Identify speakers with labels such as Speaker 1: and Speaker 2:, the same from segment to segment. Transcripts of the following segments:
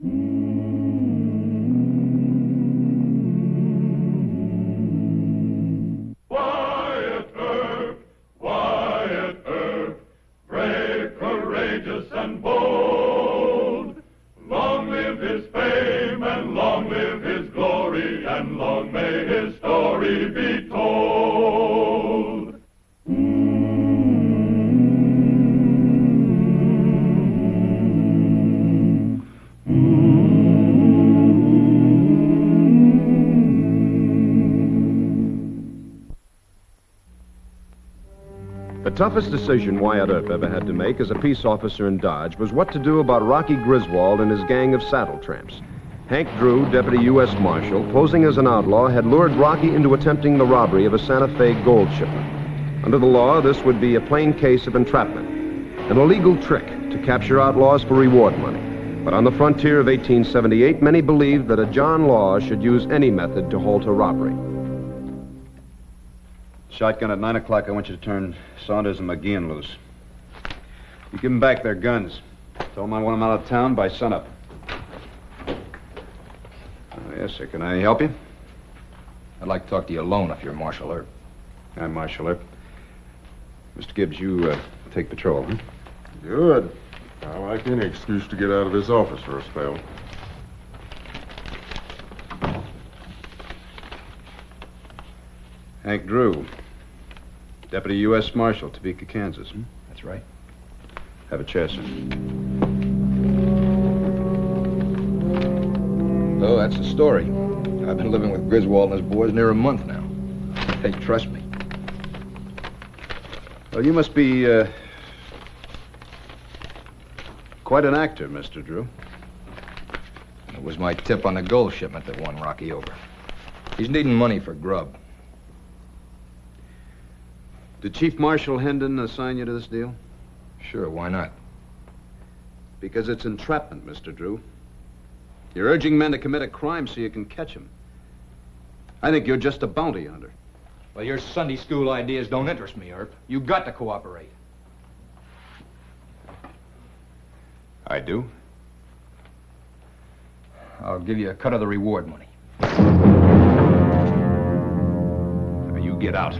Speaker 1: Wyatt Earp, brave, courageous, and bold. Long live his fame, and long live his glory, and long may his story be told.
Speaker 2: The toughest decision Wyatt Earp ever had to make as a peace officer in Dodge was what to do about Rocky Griswold and his gang of saddle tramps. Hank Drew, Deputy U.S. Marshal, posing as an outlaw, had lured Rocky into attempting the robbery of a Santa Fe gold shipment. Under the law, this would be a plain case of entrapment, an illegal trick to capture outlaws for reward money. But on the frontier of 1878, many believed that a John Law should use any method to halt a robbery.
Speaker 3: Shotgun at 9 o'clock. I want you to turn Saunders and McGeehan loose. You give them back their guns. Tell them I want them out of town by sunup. Yes, sir. Can I help you?
Speaker 4: I'd like to talk to you alone if you're Marshal Earp.
Speaker 3: I'm Marshal Earp. Mr. Gibbs, you take patrol, huh?
Speaker 5: Good. I like any excuse to get out of this office for a spell.
Speaker 3: Hank Drew, Deputy U.S. Marshal, Topeka, Kansas.
Speaker 4: That's right.
Speaker 3: Have a chair, sir.
Speaker 4: Oh, that's the story. I've been living with Griswold and his boys near a month now. They trust me.
Speaker 3: Well, you must be quite an actor, Mr. Drew.
Speaker 4: It was my tip on the gold shipment that won Rocky over. He's needing money for grub.
Speaker 3: Did Chief Marshal Hendon assign you to this deal?
Speaker 4: Sure, why not?
Speaker 3: Because it's entrapment, Mr. Drew. You're urging men to commit a crime so you can catch them. I think you're just a bounty hunter.
Speaker 4: Well, your Sunday school ideas don't interest me, Earp. You got to cooperate.
Speaker 3: I do.
Speaker 4: I'll give you a cut of the reward money.
Speaker 3: Now, you get out.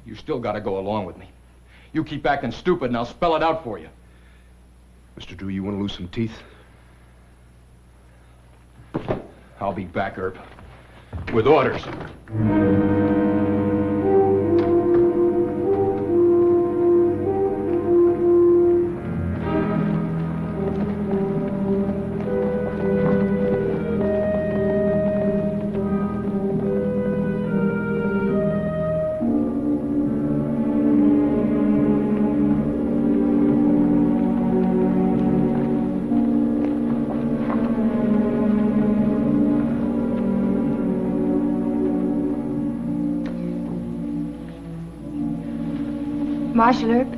Speaker 4: You still got to go along with me. You keep acting stupid and I'll spell it out for you.
Speaker 3: Mr. Drew, you want to lose some teeth?
Speaker 4: I'll be back, Earp. With orders.
Speaker 6: Marshal Earp?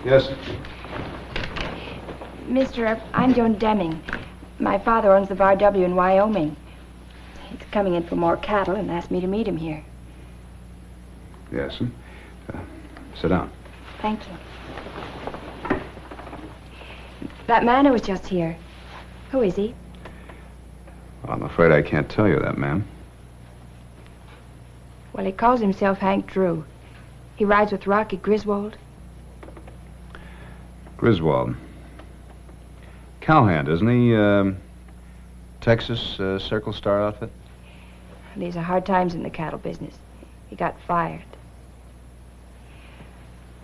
Speaker 3: Yes.
Speaker 6: Mr. Earp, I'm Joan Deming. My father owns the Bar W in Wyoming. He's coming in for more cattle and asked me to meet him here.
Speaker 3: Yes. Sit down.
Speaker 6: Thank you. That man who was just here, who is he?
Speaker 3: Well, I'm afraid I can't tell you that, ma'am.
Speaker 6: Well, he calls himself Hank Drew. He rides with Rocky Griswold.
Speaker 3: Griswold. Cowhand, isn't he? Texas Circle Star outfit?
Speaker 6: These are hard times in the cattle business. He got fired.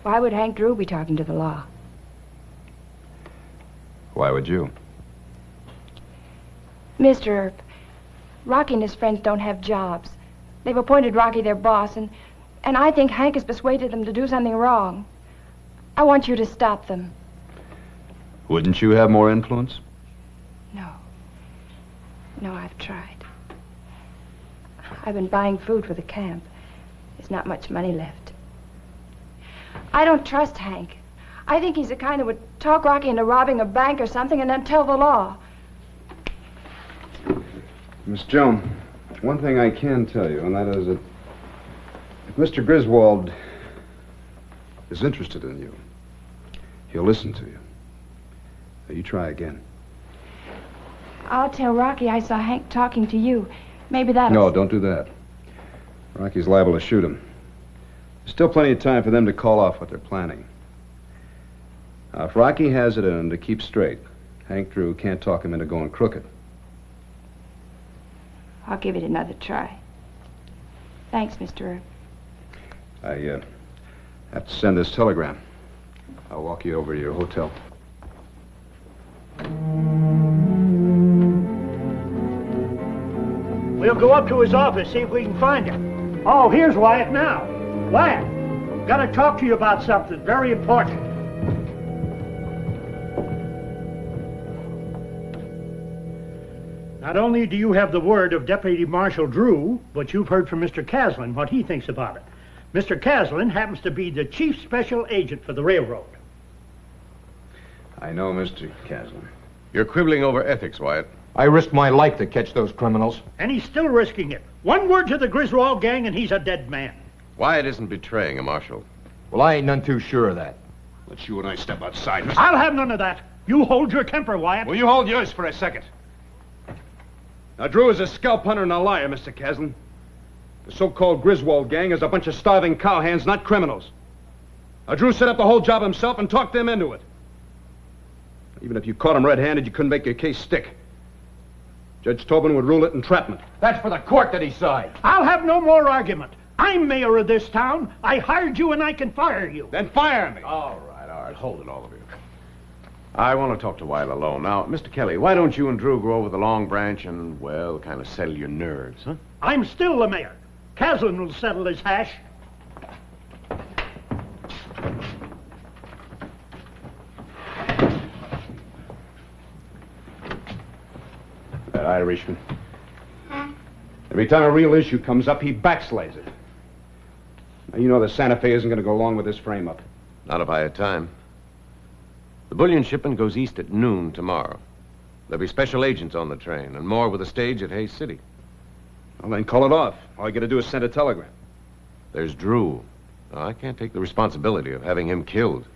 Speaker 6: Why would Hank Drew be talking to the law?
Speaker 3: Why would you?
Speaker 6: Mr. Earp, Rocky and his friends don't have jobs. They've appointed Rocky their boss, and I think Hank has persuaded them to do something wrong. I want you to stop them.
Speaker 3: Wouldn't you have more influence?
Speaker 6: No. No, I've tried. I've been buying food for the camp. There's not much money left. I don't trust Hank. I think he's the kind that would talk Rocky into robbing a bank or something and then tell the law.
Speaker 3: Miss Joan, one thing I can tell you, and that is that if Mr. Griswold is interested in you, he'll listen to you. You try again.
Speaker 6: I'll tell Rocky I saw Hank talking to you. Maybe that'll...
Speaker 3: No, don't do that. Rocky's liable to shoot him. There's still plenty of time for them to call off what they're planning. Now, if Rocky has it in him to keep straight, Hank Drew can't talk him into going crooked.
Speaker 6: I'll give it another try. Thanks, Mr. Earp.
Speaker 3: I have to send this telegram. I'll walk you over to your hotel.
Speaker 7: We'll go up to his office, see if we can find him. Oh, here's Wyatt now. Wyatt, gotta talk to you about something very important. Not only do you have the word of Deputy Marshal Drew, but you've heard from Mr. Caslin what he thinks about it. Mr. Caslin happens to be the chief special agent for the railroad.
Speaker 3: I know, Mr. Caslin.
Speaker 8: You're quibbling over ethics, Wyatt.
Speaker 4: I risked my life to catch those criminals.
Speaker 7: And he's still risking it. One word to the Griswold gang and he's a dead man.
Speaker 8: Wyatt isn't betraying a marshal.
Speaker 4: Well, I ain't none too sure of that.
Speaker 3: Let you and I step outside, Mr.
Speaker 7: I'll have none of that. You hold your temper, Wyatt.
Speaker 3: Will you hold yours for a second? Now, Drew is a scalp hunter and a liar, Mr. Caslin. The so-called Griswold gang is a bunch of starving cowhands, not criminals. Now, Drew set up the whole job himself and talked them into it. Even if you caught him red-handed, you couldn't make your case stick. Judge Tobin would rule it entrapment.
Speaker 4: That's for the court to decide.
Speaker 7: I'll have no more argument. I'm mayor of this town. I hired you and I can fire you.
Speaker 3: Then fire me.
Speaker 8: All right, hold it, all of you. I want to talk to Wyatt alone. Now, Mr. Kelly, why don't you and Drew go over the Long Branch and, well, kind of settle your nerves, huh?
Speaker 7: I'm still the mayor. Caslin will settle his hash.
Speaker 3: That Irishman. Every time a real issue comes up, he backslays it. Now, you know the Santa Fe isn't going to go along with this frame-up.
Speaker 8: Not if I had time. The bullion shipment goes east at noon tomorrow. There'll be special agents on the train, and more with a stage at Hayes City.
Speaker 3: Well, then call it off. All you got to do is send a telegram.
Speaker 8: There's Drew. Now, I can't take the responsibility of having him killed.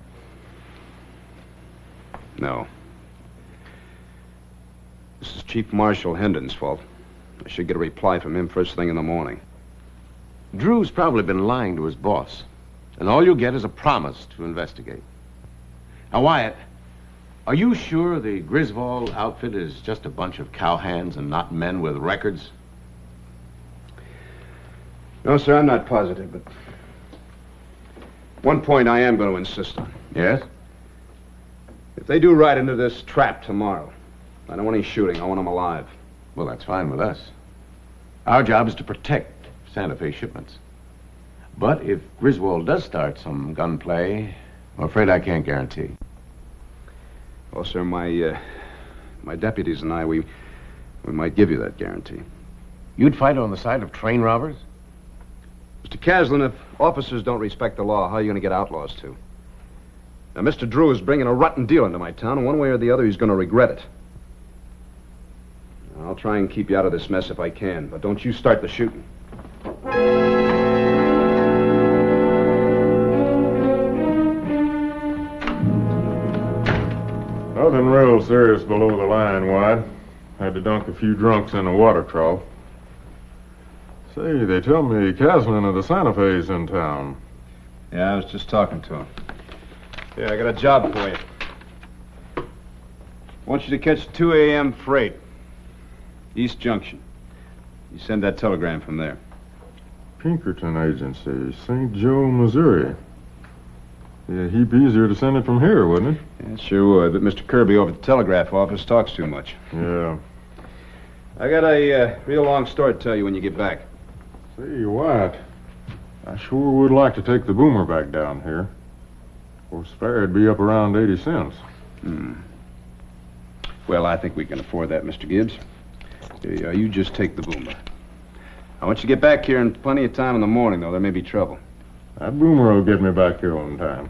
Speaker 3: No. This is Chief Marshal Hendon's fault. I should get a reply from him first thing in the morning.
Speaker 8: Drew's probably been lying to his boss, and all you'll get is a promise to investigate. Now, Wyatt, are you sure the Griswold outfit is just a bunch of cowhands and not men with records?
Speaker 3: No, sir, I'm not positive, but one point I am going to insist on.
Speaker 8: Yes?
Speaker 3: If they do ride into this trap tomorrow, I don't want any shooting. I want them alive.
Speaker 8: Well, that's fine with us. Our job is to protect Santa Fe shipments. But if Griswold does start some gunplay, I'm afraid I can't guarantee.
Speaker 3: Well, sir, my deputies and I, we might give you that guarantee.
Speaker 8: You'd fight on the side of train robbers?
Speaker 3: Mr. Caslin, if officers don't respect the law, how are you going to get outlaws to? Now, Mr. Drew is bringing a rotten deal into my town, and one way or the other, he's going to regret it. I'll try and keep you out of this mess if I can, but don't you start the shooting.
Speaker 5: Nothing real serious below the line, Wyatt. Had to dunk a few drunks in a water trough. Say, they tell me Caslin of the Santa Fe's in town.
Speaker 3: Yeah, I was just talking to him. Yeah, I got a job for you. I want you to catch 2 a.m. freight. East Junction. You send that telegram from there.
Speaker 5: Pinkerton Agency, St. Joe, Missouri. Yeah, heap easier to send it from here, wouldn't it?
Speaker 3: Yeah, it sure would, but Mr. Kirby over at the telegraph office talks too much.
Speaker 5: Yeah.
Speaker 3: I got a real long story to tell you when you get back.
Speaker 5: Say, Wyatt, I sure would like to take the boomer back down here. Of course, fare'd be up around 80 cents.
Speaker 3: Well, I think we can afford that, Mr. Gibbs. You just take the boomer. I want you to get back here in plenty of time in the morning, though. There may be trouble.
Speaker 5: That boomer will get me back here on time.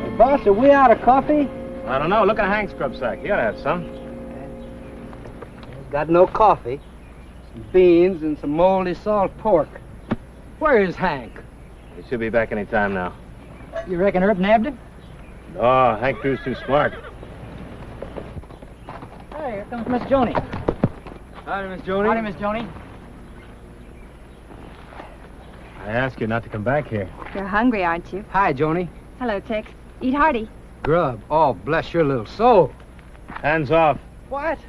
Speaker 7: Hey, boss, are we out of coffee?
Speaker 9: I don't know. Look at Hank's grub sack. He ought to have some.
Speaker 10: Got no coffee, some beans, and some moldy salt pork. Where is Hank?
Speaker 9: He should be back any time now.
Speaker 10: You reckon Earp nabbed him?
Speaker 9: No, Hank Drew's too smart.
Speaker 10: Hey, here comes Miss Joni.
Speaker 9: Howdy, Miss Joni.
Speaker 10: Howdy, Miss Joni.
Speaker 9: I asked you not to come back here.
Speaker 6: You're hungry, aren't you?
Speaker 10: Hi, Joni.
Speaker 6: Hello, Tex. Eat hearty.
Speaker 10: Grub. Oh, bless your little soul.
Speaker 9: Hands off.
Speaker 10: What?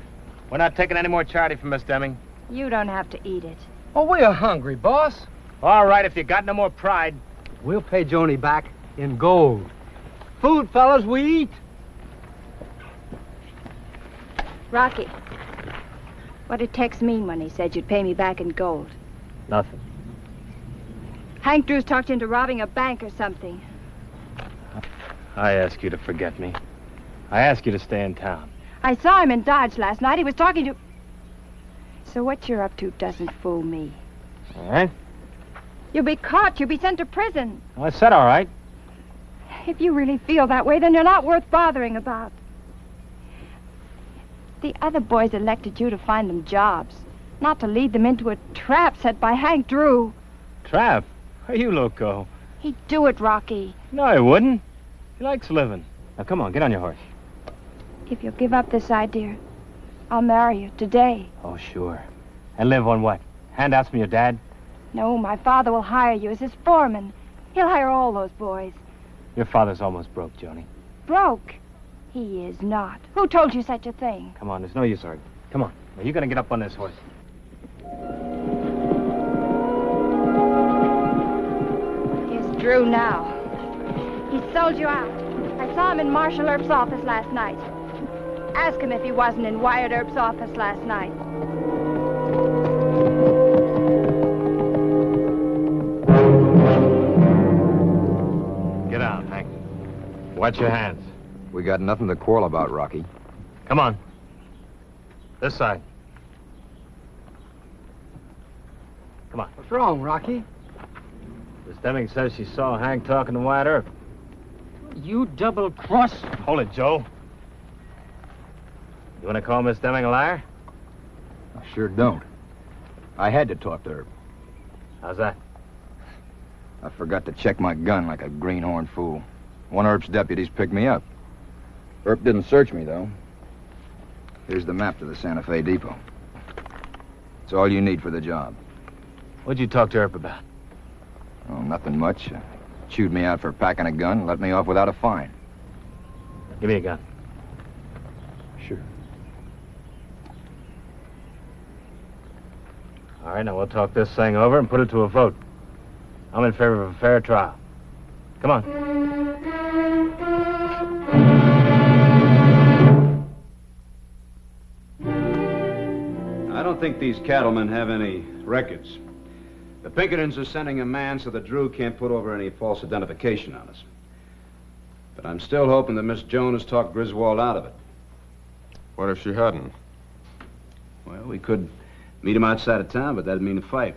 Speaker 9: We're not taking any more charity from Miss Deming.
Speaker 6: You don't have to eat it.
Speaker 10: Oh, we're hungry, boss.
Speaker 9: All right, if you got no more pride.
Speaker 10: We'll pay Joni back in gold. Food, fellas, we eat.
Speaker 6: Rocky, what did Tex mean when he said you'd pay me back in gold?
Speaker 9: Nothing.
Speaker 6: Hank Drew's talked you into robbing a bank or something.
Speaker 9: I ask you to forget me. I ask you to stay in town.
Speaker 6: I saw him in Dodge last night. He was talking to... So what you're up to doesn't fool me.
Speaker 9: All right?
Speaker 6: You'll be caught. You'll be sent to prison.
Speaker 9: Well, I said all right.
Speaker 6: If you really feel that way, then you're not worth bothering about. The other boys elected you to find them jobs, not to lead them into a trap set by Hank Drew.
Speaker 9: Trap? Are you loco?
Speaker 6: He'd do it, Rocky.
Speaker 9: No, he wouldn't. He likes living. Now, come on, get on your horse.
Speaker 6: If you'll give up this idea, I'll marry you today.
Speaker 9: Oh, sure. And live on what? Handouts from your dad?
Speaker 6: No, my father will hire you as his foreman. He'll hire all those boys.
Speaker 9: Your father's almost broke, Joni.
Speaker 6: Broke? He is not. Who told you such a thing?
Speaker 9: Come on, there's no use arguing. Come on. Now, you're gonna get up on this horse.
Speaker 6: Here's Drew now. He sold you out. I saw him in Marshal Earp's office last night. Ask him if he wasn't in Wyatt Earp's office last night.
Speaker 9: Get out, Hank. Watch your hands.
Speaker 4: We got nothing to quarrel about, Rocky.
Speaker 9: Come on. This side. Come on.
Speaker 10: What's wrong, Rocky?
Speaker 9: Miss Deming says she saw Hank talking to Wyatt Earp.
Speaker 10: You double-cross.
Speaker 9: Hold it, Joe. You want to call Miss Deming a liar?
Speaker 4: I sure don't. I had to talk to her.
Speaker 9: How's that?
Speaker 4: I forgot to check my gun like a greenhorn fool. One of Earp's deputies picked me up. Earp didn't search me, though. Here's the map to the Santa Fe depot. It's all you need for the job.
Speaker 9: What'd you talk to Earp about?
Speaker 4: Oh, nothing much. Chewed me out for packing a gun and let me off without a fine.
Speaker 9: Give me a gun.
Speaker 4: Sure.
Speaker 9: All right, now we'll talk this thing over and put it to a vote. I'm in favor of a fair trial. Come on.
Speaker 3: I don't think these cattlemen have any records. The Pinkertons are sending a man so that Drew can't put over any false identification on us. But I'm still hoping that Miss Jones talked Griswold out of it.
Speaker 5: What if she hadn't?
Speaker 3: Well, we could meet him outside of town, but that'd mean a fight.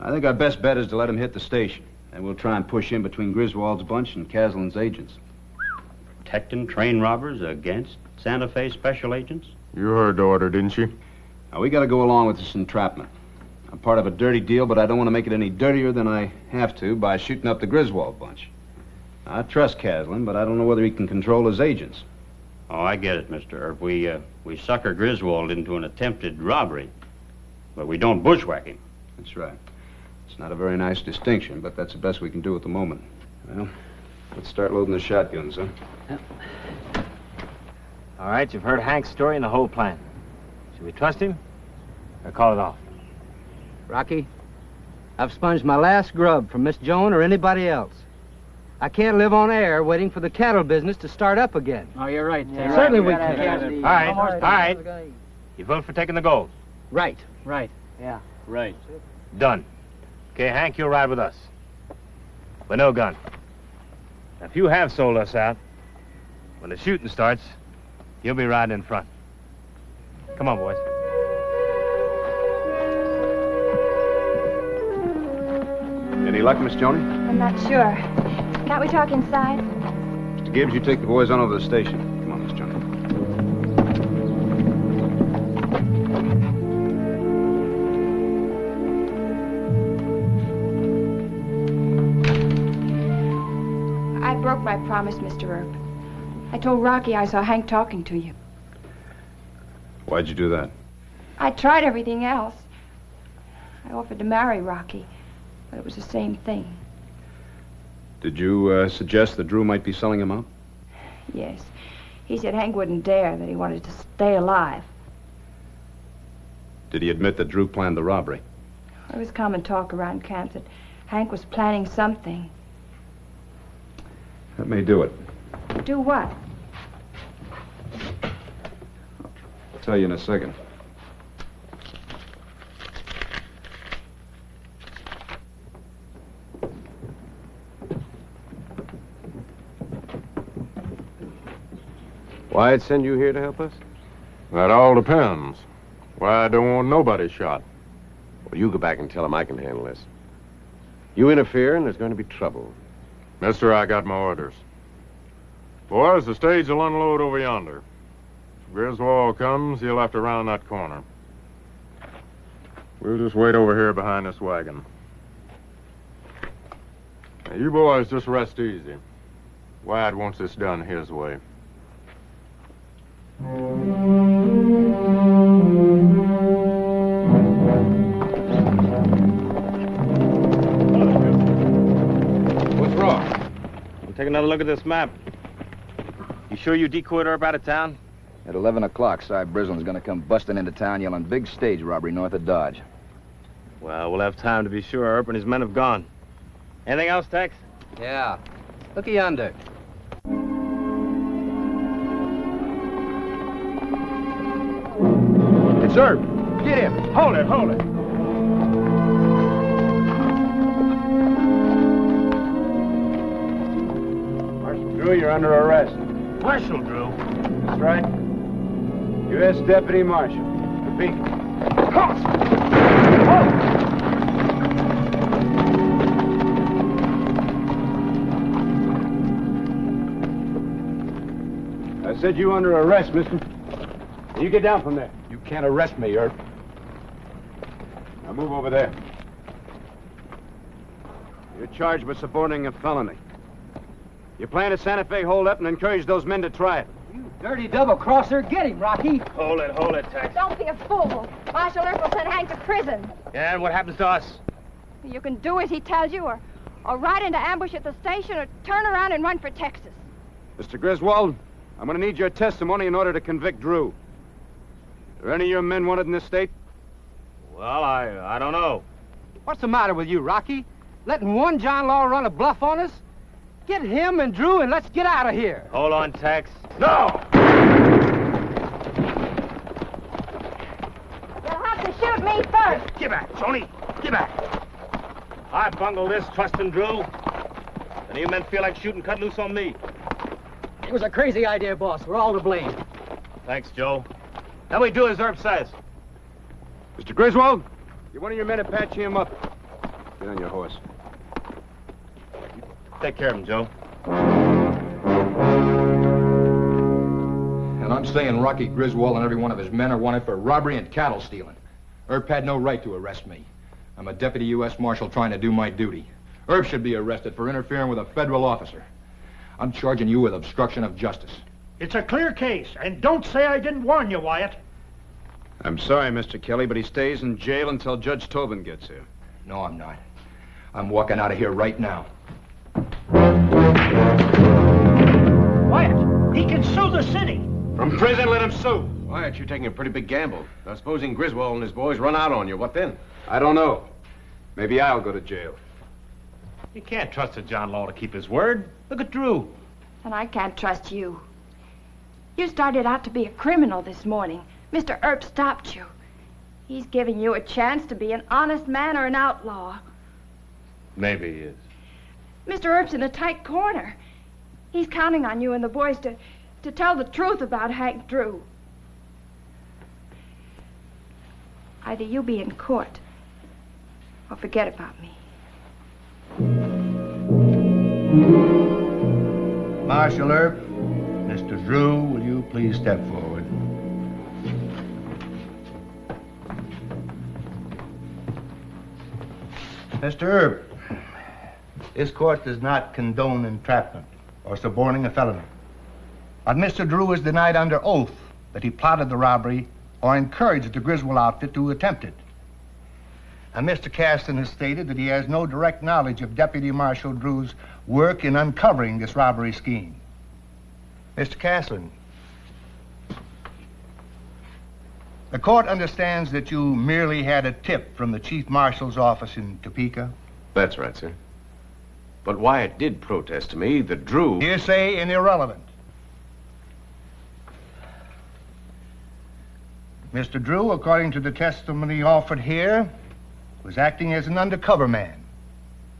Speaker 3: I think our best bet is to let him hit the station. And we'll try and push in between Griswold's bunch and Caslin's agents.
Speaker 11: Protecting train robbers against Santa Fe special agents?
Speaker 5: You heard the order, didn't you?
Speaker 3: Now, we gotta go along with this entrapment. I'm part of a dirty deal, but I don't want to make it any dirtier than I have to by shooting up the Griswold bunch. I trust Caslin, but I don't know whether he can control his agents.
Speaker 11: Oh, I get it, Mr. Earp. We sucker Griswold into an attempted robbery, but we don't bushwhack him.
Speaker 3: That's right. It's not a very nice distinction, but that's the best we can do at the moment. Well, let's start loading the shotguns, huh?
Speaker 9: Yep. All right, you've heard Hank's story and the whole plan. Should we trust him or call it off?
Speaker 10: Rocky, I've sponged my last grub from Miss Joan or anybody else. I can't live on air waiting for the cattle business to start up again.
Speaker 12: Oh, you're right.
Speaker 10: Yeah, certainly we can.
Speaker 9: All right. You vote for taking the gold.
Speaker 10: Right.
Speaker 12: Right. Yeah.
Speaker 11: Right.
Speaker 9: Done. Okay, Hank, you'll ride with us. But no gun. Now, if you have sold us out, when the shooting starts, you'll be riding in front. Come on, boys.
Speaker 3: Any luck, Miss Joni?
Speaker 6: I'm not sure. Can't we talk inside?
Speaker 3: Mr. Gibbs, you take the boys on over to the station. Come on, Miss Joni.
Speaker 6: I promised, Mr. Earp. I told Rocky I saw Hank talking to you.
Speaker 2: Why'd you do that?
Speaker 6: I tried everything else. I offered to marry Rocky, but it was the same thing.
Speaker 2: Did you suggest that Drew might be selling him out?
Speaker 6: Yes. He said Hank wouldn't dare, that he wanted to stay alive.
Speaker 2: Did he admit that Drew planned the robbery?
Speaker 6: There was common talk around camp that Hank was planning something.
Speaker 2: That may do it.
Speaker 6: Do what?
Speaker 2: I'll tell you in a second.
Speaker 8: Wyatt send you here to help us?
Speaker 5: That all depends. Why, I don't want nobody shot.
Speaker 8: Well, you go back and tell him I can handle this. You interfere, and there's going to be trouble.
Speaker 5: Mister, I got my orders. Boys, the stage will unload over yonder. If Griswold comes, he'll have to round that corner. We'll just wait over here behind this wagon. Now, you boys just rest easy. Wyatt wants this done his way.
Speaker 9: What's wrong? We'll take another look at this map. You sure you decoyed Earp out of town?
Speaker 4: At 11 o'clock, Cy Brislin's gonna come busting into town yelling big stage robbery north of Dodge.
Speaker 9: Well, we'll have time to be sure Earp and his men have gone. Anything else, Tex?
Speaker 10: Yeah. Look yonder.
Speaker 3: It's Earp. Get him. Hold it, hold it. Marshal Drew, you're under arrest.
Speaker 9: Marshal Drew.
Speaker 3: That's right. U.S. Deputy Marshal. Repeat. I said you under arrest, mister. You get down from there.
Speaker 4: You can't arrest me, Earp.
Speaker 3: Now move over there. You're charged with suborning a felony. You planned a Santa Fe holdup and encouraged those men to try it.
Speaker 10: You dirty double-crosser. Get him, Rocky.
Speaker 9: Hold it, Tex.
Speaker 6: Don't be a fool. Marshal Earp will send Hank to prison.
Speaker 9: Yeah, and what happens to us?
Speaker 6: You can do as he tells you, or ride into ambush at the station, or turn around and run for Texas.
Speaker 3: Mr. Griswold, I'm going to need your testimony in order to convict Drew. Are any of your men wanted in this state?
Speaker 9: Well, I don't know.
Speaker 10: What's the matter with you, Rocky? Letting one John Law run a bluff on us? Get him and Drew and let's get out of here.
Speaker 9: Hold on, Tex.
Speaker 3: No!
Speaker 6: You'll have to shoot me first.
Speaker 9: Get back, Tony. Get back. I bungled this, trusting Drew. And you men feel like shooting cut loose on me.
Speaker 10: It was a crazy idea, boss. We're all to blame.
Speaker 9: Thanks, Joe. Now we do as Earp says.
Speaker 3: Mr. Griswold, get one of your men to patch him up. Get on your horse.
Speaker 9: Take care of him, Joe.
Speaker 4: And I'm saying Rocky Griswold and every one of his men are wanted for robbery and cattle stealing. Earp had no right to arrest me. I'm a deputy U.S. Marshal trying to do my duty. Earp should be arrested for interfering with a federal officer. I'm charging you with obstruction of justice.
Speaker 7: It's a clear case, and don't say I didn't warn you, Wyatt.
Speaker 3: I'm sorry, Mr. Kelly, but he stays in jail until Judge Tobin gets here.
Speaker 4: No, I'm not. I'm walking out of here right now.
Speaker 7: Wyatt, he can sue the city.
Speaker 3: From prison, let him sue.
Speaker 8: Wyatt, you're taking a pretty big gamble. Now, supposing Griswold and his boys run out on you, what then?
Speaker 3: I don't know. Maybe I'll go to jail.
Speaker 9: You can't trust a John Law to keep his word. Look at Drew.
Speaker 6: And I can't trust you. You started out to be a criminal this morning. Mr. Earp stopped you. He's giving you a chance to be an honest man or an outlaw.
Speaker 9: Maybe he is.
Speaker 6: Mr. Earp's in a tight corner. He's counting on you and the boys to tell the truth about Hank Drew. Either you be in court or forget about me.
Speaker 12: Marshal Earp, Mr. Drew, will you please step forward? Mr. Earp, this court does not condone entrapment. or suborning a felony. But Mr. Drew is denied under oath that he plotted the robbery or encouraged the Griswold outfit to attempt it. And Mr. Caston has stated that he has no direct knowledge of Deputy Marshal Drew's work in uncovering this robbery scheme. Mr. Caston, the court understands that you merely had a tip from the Chief Marshal's office in Topeka.
Speaker 8: That's right, sir. But Wyatt did protest to me that Drew...
Speaker 12: Hearsay and irrelevant. Mr. Drew, according to the testimony offered here, was acting as an undercover man,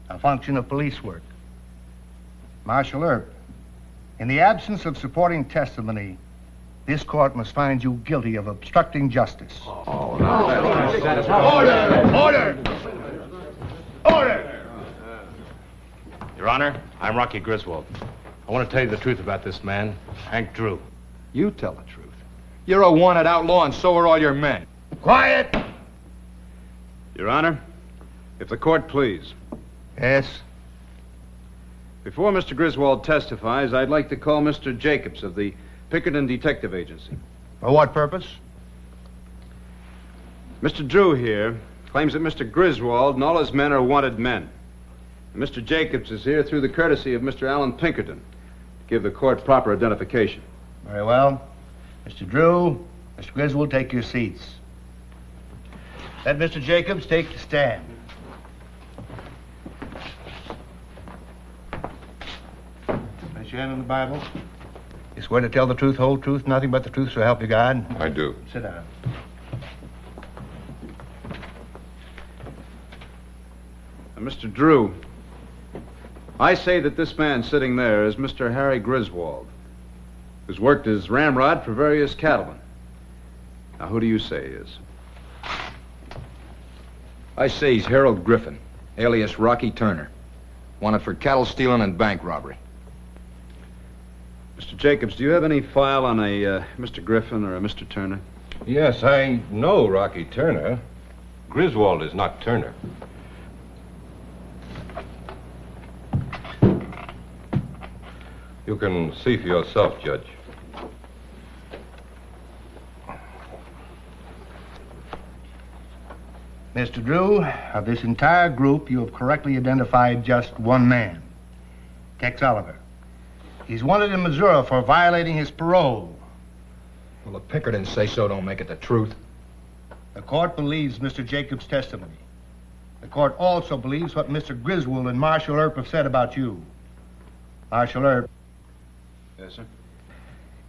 Speaker 12: a function of police work. Marshal Earp, in the absence of supporting testimony, this court must find you guilty of obstructing justice.
Speaker 8: Oh, no.
Speaker 12: Order!
Speaker 9: Your Honor, I'm Rocky Griswold. I want to tell you the truth about this man, Hank Drew.
Speaker 4: You tell the truth. You're a wanted outlaw, and so are all your men.
Speaker 12: Quiet!
Speaker 3: Your Honor, if the court please.
Speaker 12: Yes?
Speaker 3: Before Mr. Griswold testifies, I'd like to call Mr. Jacobs of the Pinkerton Detective Agency.
Speaker 12: For what purpose?
Speaker 3: Mr. Drew here claims that Mr. Griswold and all his men are wanted men. And Mr. Jacobs is here through the courtesy of Mr. Allen Pinkerton to give the court proper identification.
Speaker 12: Very well. Mr. Drew, Mr. Griswold, take your seats. Let Mr. Jacobs take the stand. Place your hand on the Bible. You swear to tell the truth, whole truth, nothing but the truth, so help you God?
Speaker 5: I do.
Speaker 12: Sit down.
Speaker 3: Mr. Drew, I say that this man sitting there is Mr. Harry Griswold, who's worked as ramrod for various cattlemen. Now, who do you say he is?
Speaker 4: I say he's Harold Griffin, alias Rocky Turner. Wanted for cattle stealing and bank robbery.
Speaker 3: Mr. Jacobs, do you have any file on a Mr. Griffin or a Mr. Turner?
Speaker 13: Yes, I know Rocky Turner. Griswold is not Turner. You can see for yourself, Judge.
Speaker 12: Mr. Drew, of this entire group, you have correctly identified just one man, Tex Oliver. He's wanted in Missouri for violating his parole.
Speaker 4: Well, the Pinkertons say so don't make it the truth.
Speaker 12: The court believes Mr. Jacobs' testimony. The court also believes what Mr. Griswold and Marshal Earp have said about you. Marshal Earp.
Speaker 3: Yes, sir.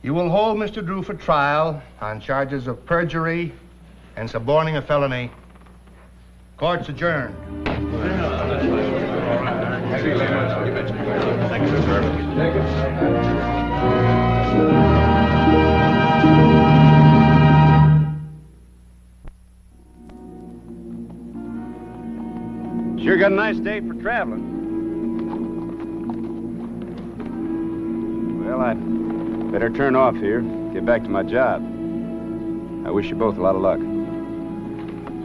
Speaker 12: You will hold Mr. Drew for trial on charges of perjury and suborning a felony. Court's adjourned.
Speaker 9: Thank you, sir.
Speaker 3: Sure got a nice day for traveling. Well, I'd better turn off here, get back to my job. I wish you both a lot of luck.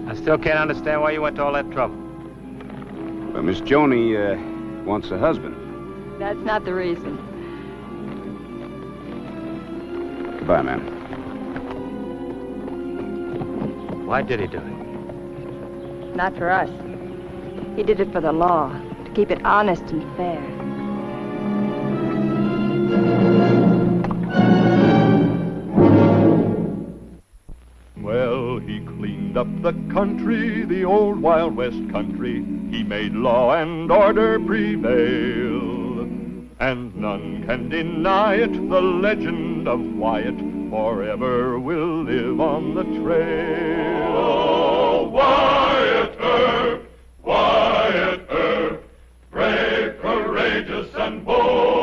Speaker 9: I still can't understand why you went to all that trouble.
Speaker 3: Well, Miss Joni wants a husband.
Speaker 6: That's not the reason.
Speaker 3: Goodbye, ma'am.
Speaker 9: Why did he do it?
Speaker 6: Not for us. He did it for the law, to keep it honest and fair.
Speaker 1: Well, he cleaned up the country, the old Wild West country. He made law and order prevail. And none can deny it, the legend of Wyatt forever will live on the trail.
Speaker 14: Oh, Wyatt Earp, Wyatt Earp, brave, courageous, and bold.